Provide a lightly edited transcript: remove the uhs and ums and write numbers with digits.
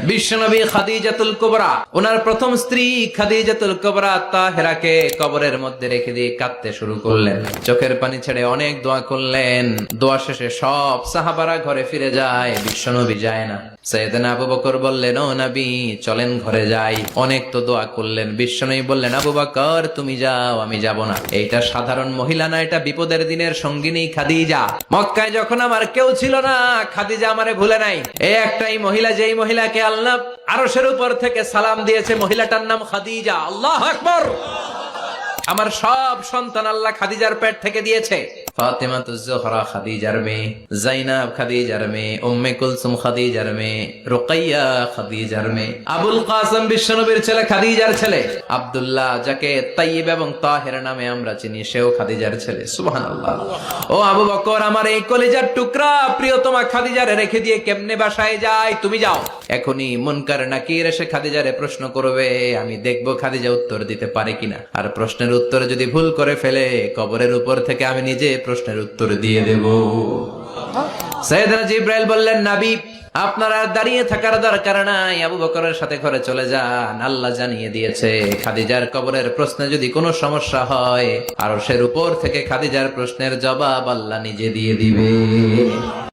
বিশ্বনবী খাদিজাতুল কুবরা, ওনার প্রথম স্ত্রী খাদিজাতুল কুবরা তাহেরাকে কবরের মধ্যে রেখে দিয়ে কাঁদতে শুরু করলেন, চোখের পানি ছেড়ে অনেক দোয়া করলেন। দোয়া শেষে সব সাহাবারা ঘরে ফিরে যায়, বিশ্বনবী যায় না। সাইয়েদনা আবু বকর বললেন, ও নবী চলেন ঘরে যাই। অনেক তো দোয়া করলেন, বিশ্বনবী বললেন, আবু বকর তুমি যাও, আমি যাব না। এইটা সাধারণ মহিলা না, এটা বিপদের দিনের সঙ্গিনী খাদিজা। মক্কায় যখন আমার কেউ ছিল না, খাদিজা আমারে ভুলে নাই। এই একটাই মহিলা, যেই মহিলাকে আল্লাহ আরশের উপর থেকে সালাম দিয়েছে, মহিলাটার নাম খাদিজা। আল্লাহু আকবার। আমার সব সন্তান আল্লাহ খাদিজার পেট থেকে দিয়েছে। ফাতেমাতুজ জোহরা খাদিজার মেয়ে, যায়নাব খাদিজার মেয়ে, উম্মে কুলসুম খাদিজার মেয়ে, রুকাইয়া খাদিজার মেয়ে, আবুল কাসেম বিশ্বনবীর ছেলে খাদিজার ছেলে, আব্দুল্লাহ যাকে তাইয়্যিব এবং তাহের নামে আমরা চিনি, সেও খাদিজার ছেলে। সুবহানাল্লাহ। ও আবু বকর, আমার এই কলিজার টুকরা প্রিয়তমা খাদিজারে রেখে দিয়ে কেমনে বাসায় যায়? তুমি যাও। এখনই মুনকার নাকির এসে খাদিজারে প্রশ্ন করবে, আমি দেখবো খাদিজা উত্তর দিতে পারে কিনা। আর প্রশ্নের উত্তর যদি ভুল করে ফেলে, কবরের উপর থেকে আমি নিজে প্রশ্নের উত্তর দিয়ে দেব। সাইয়েদনা জিবরাইল বললেন, নবী আপনারা দাঁড়িয়ে থাকার দরকার নাই, আবু বকরের সাথে ঘরে চলে যান। আল্লাহ জানিয়ে দিয়েছে, খাদিজার কবরের প্রশ্নে যদি কোনো সমস্যা হয়, আরশের উপর থেকে খাদিজার প্রশ্নের জবাব আল্লাহ নিজে দিয়ে দিবে।